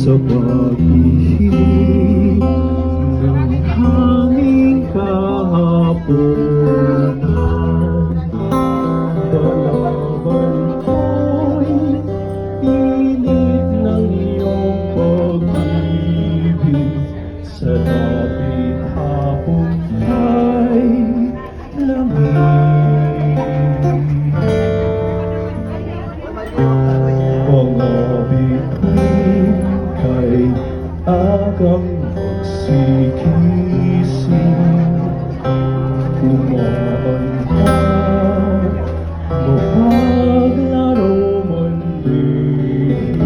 sa pag-ihip ng hanging kahaponan. Dalaman ko'y init ng iyong pag-ibig, sa lapit hapon ay lamig. Mga bituin kay agang magsikisig, kumaan ka, mapaglaro man din.